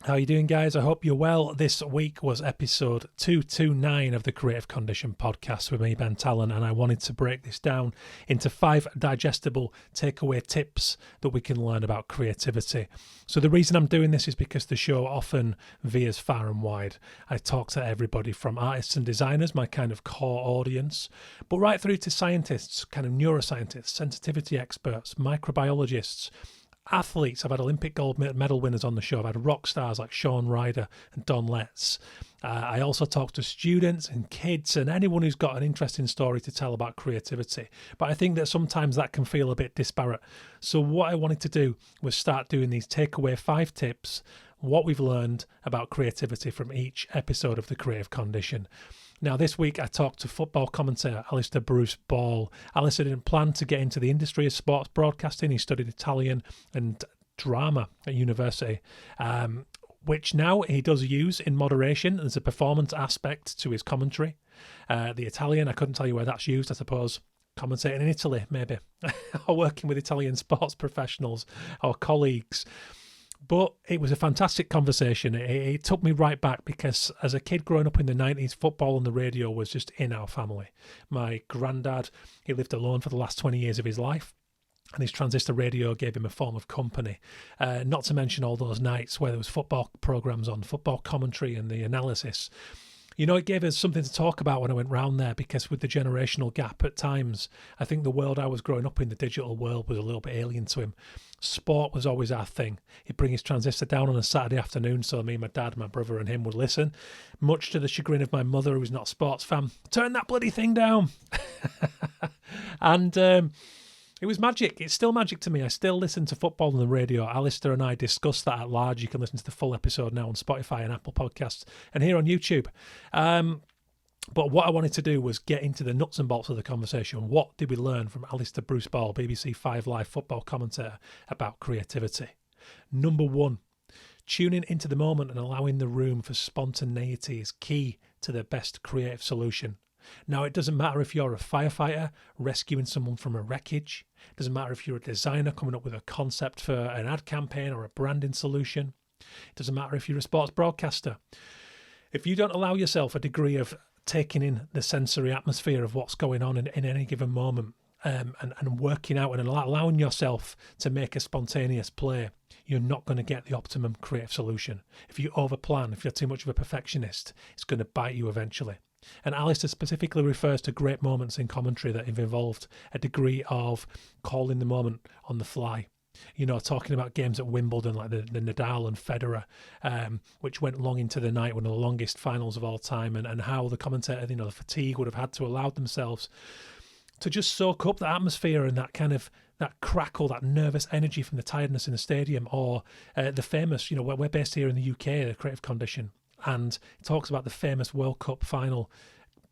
How are you doing, guys? I hope you're well. This week was episode 229 of the Creative Condition podcast with me, Ben Talon, and I wanted to break this down into 5 digestible takeaway tips that we can learn about creativity. So the reason I'm doing this is because the show often veers far and wide. I talk to everybody from artists and designers, my kind of core audience, but right through to scientists, kind of neuroscientists, sensitivity experts, microbiologists, athletes. I've had Olympic gold medal winners on the show. I've had rock stars like Shaun Ryder and Don Letts. I also talk to students and kids and anyone who's got an interesting story to tell about creativity. But I think that sometimes that can feel a bit disparate. So what I wanted to do was start doing these takeaway 5 tips, what we've learned about creativity from each episode of The Creative Condition. Now, this week I talked to football commentator Alistair Bruce Ball. Alistair didn't plan to get into the industry of sports broadcasting. He studied Italian and drama at university, which now he does use in moderation. There's a performance aspect to his commentary. The Italian, I couldn't tell you where that's used, I suppose. Commentating in Italy, maybe, or working with Italian sports professionals or colleagues. But it was a fantastic conversation. It took me right back because as a kid growing up in the 90s, football on the radio was just in our family. My granddad, he lived alone for the last 20 years of his life, and his transistor radio gave him a form of company. Not to mention all those nights where there was football programmes on, football commentary and the analysis. You know, it gave us something to talk about when I went round there because with the generational gap at times, I think the world I was growing up in, the digital world, was a little bit alien to him. Sport was always our thing. He'd bring his transistor down on a Saturday afternoon so me, my dad, my brother and him would listen. Much to the chagrin of my mother, who was not a sports fan. Turn that bloody thing down! And it was magic. It's still magic to me. I still listen to football on the radio. Alistair and I discussed that at large. You can listen to the full episode now on Spotify and Apple Podcasts and here on YouTube. But what I wanted to do was get into the nuts and bolts of the conversation. What did we learn from Alistair Bruce Ball, BBC 5 Live football commentator, about creativity? Number 1, tuning into the moment and allowing the room for spontaneity is key to the best creative solution. Now, it doesn't matter if you're a firefighter rescuing someone from a wreckage. It doesn't matter if you're a designer coming up with a concept for an ad campaign or a branding solution. It doesn't matter if you're a sports broadcaster. If you don't allow yourself a degree of taking in the sensory atmosphere of what's going on in any given moment and working out and allowing yourself to make a spontaneous play, you're not going to get the optimum creative solution. If you overplan, if you're too much of a perfectionist, it's going to bite you eventually. And Alistair specifically refers to great moments in commentary that have involved a degree of calling the moment on the fly. You know, talking about games at Wimbledon like the Nadal and Federer, which went long into the night, one of the longest finals of all time, and how the commentator, you know, the fatigue would have had to allow themselves to just soak up the atmosphere and that kind of that crackle, that nervous energy from the tiredness in the stadium, or the famous, you know, we're based here in the UK, the Creative Condition, and it talks about the famous World Cup final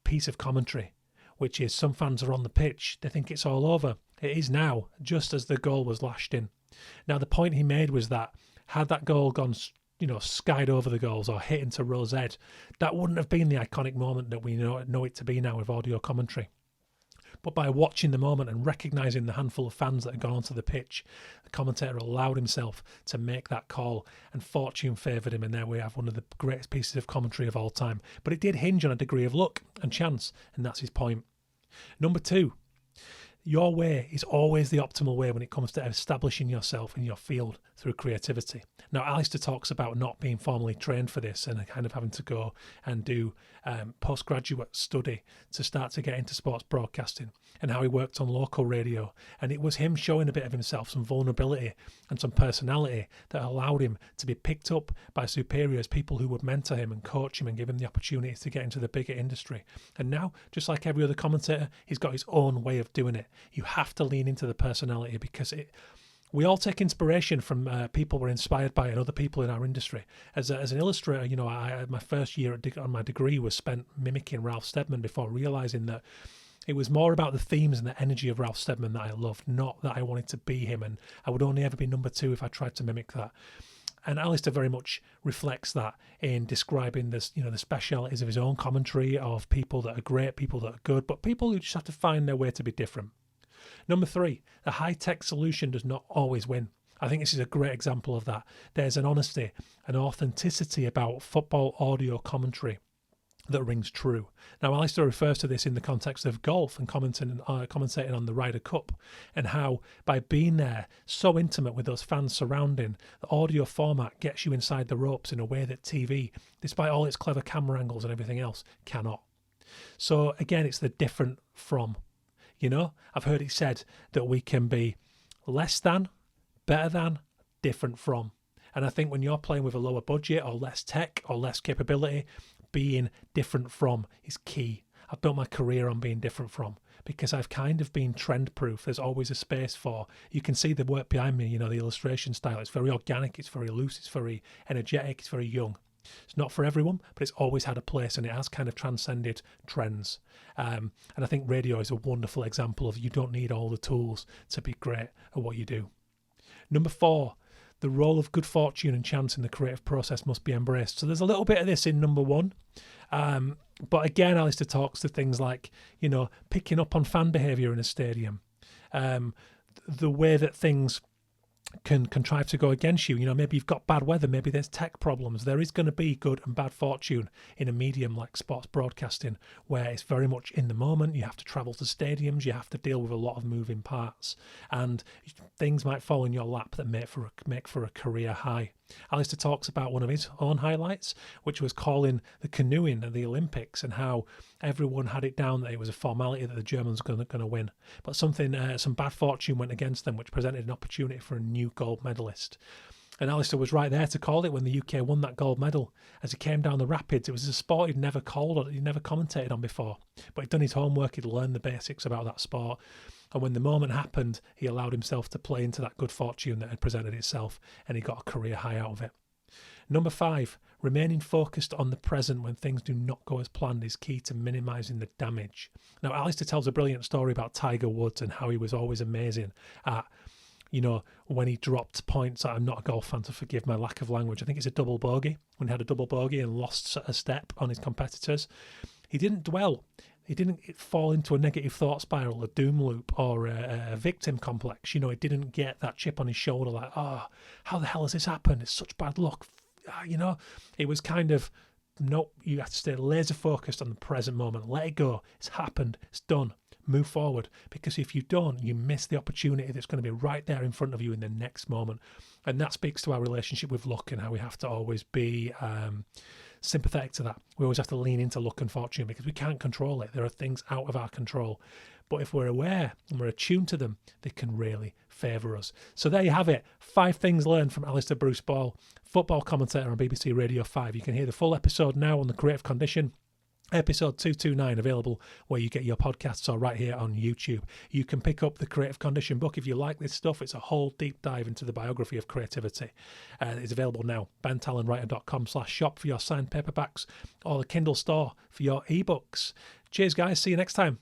piece of commentary, which is some fans are on the pitch, they think it's all over. It is now, just as the goal was lashed in. Now, the point he made was that had that goal gone, you know, skied over the goals or hit into Rose Ed, that wouldn't have been the iconic moment that we know it to be now with audio commentary. But by watching the moment and recognising the handful of fans that had gone onto the pitch, the commentator allowed himself to make that call, and fortune favoured him, and there we have one of the greatest pieces of commentary of all time. But it did hinge on a degree of luck and chance, and that's his point. Number 2, your way is always the optimal way when it comes to establishing yourself in your field through creativity. Now, Alistair talks about not being formally trained for this and kind of having to go and do postgraduate study to start to get into sports broadcasting, and how he worked on local radio. And it was him showing a bit of himself, some vulnerability and some personality that allowed him to be picked up by superiors, people who would mentor him and coach him and give him the opportunities to get into the bigger industry. And now, just like every other commentator, he's got his own way of doing it. You have to lean into the personality because we all take inspiration from people we're inspired by and other people in our industry. As an illustrator, you know, my first year on my degree was spent mimicking Ralph Steadman before realising that it was more about the themes and the energy of Ralph Steadman that I loved, not that I wanted to be him, and I would only ever be number 2 if I tried to mimic that. And Alistair very much reflects that in describing this, you know, the specialities of his own commentary, of people that are great, people that are good, but people who just have to find their way to be different. Number 3, the high-tech solution does not always win. I think this is a great example of that. There's an honesty, an authenticity about football audio commentary that rings true. Now, Alistair refers to this in the context of golf and commentating on the Ryder Cup, and how by being there, so intimate with those fans surrounding, the audio format gets you inside the ropes in a way that TV, despite all its clever camera angles and everything else, cannot. So again, it's the different from. I've heard it said that we can be less than, better than, different from. And I think when you're playing with a lower budget or less tech or less capability, being different from is key. I've built my career on being different from, because I've kind of been trend proof. There's always a space for, you can see the work behind me, the illustration style. It's very organic, it's very loose, it's very energetic, it's very young. It's not for everyone, but it's always had a place, and it has kind of transcended trends. And I think radio is a wonderful example of, you don't need all the tools to be great at what you do. Number 4, the role of good fortune and chance in the creative process must be embraced. So there's a little bit of this in number 1. But again, Alistair talks to things like, picking up on fan behaviour in a stadium, the way that things can contrive to go against you. Maybe you've got bad weather, maybe there's tech problems. There is going to be good and bad fortune in a medium like sports broadcasting, where it's very much in the moment. You have to travel to stadiums, you have to deal with a lot of moving parts, and things might fall in your lap that make for a career high. Alistair talks about one of his own highlights, which was calling the canoeing at the Olympics, and how everyone had it down that it was a formality that the Germans were going to win. But some bad fortune went against them, which presented an opportunity for a new gold medalist. And Alistair was right there to call it when the UK won that gold medal. As he came down the rapids, it was a sport he'd never called or he'd never commentated on before. But he'd done his homework, he'd learned the basics about that sport. And when the moment happened, he allowed himself to play into that good fortune that had presented itself, and he got a career high out of it. Number 5, remaining focused on the present when things do not go as planned is key to minimising the damage. Now, Alistair tells a brilliant story about Tiger Woods and how he was always amazing at, when he dropped points. I'm not a golf fan, to forgive my lack of language. I think it's a double bogey. When he had a double bogey and lost a step on his competitors, he didn't dwell. He didn't fall into a negative thought spiral, a doom loop, or a victim complex. He didn't get that chip on his shoulder like, how the hell has this happened? It's such bad luck. It was kind of, nope, you have to stay laser focused on the present moment. Let it go. It's happened. It's done. Move forward. Because if you don't, you miss the opportunity that's going to be right there in front of you in the next moment. And that speaks to our relationship with luck and how we have to always be sympathetic to that. We always have to lean into luck and fortune because we can't control it. There are things out of our control. But if we're aware and we're attuned to them, they can really favour us. So there you have it. 5 things learned from Alistair Bruce Ball, football commentator on BBC Radio 5. You can hear the full episode now on The Creative Condition. Episode 229 available where you get your podcasts, or right here on YouTube. You can pick up the Creative Condition book if you like this stuff. It's a whole deep dive into the biography of creativity. It's available now. bentalonwriter.com/shop for your signed paperbacks, or the Kindle store for your ebooks. Cheers, guys. See you next time.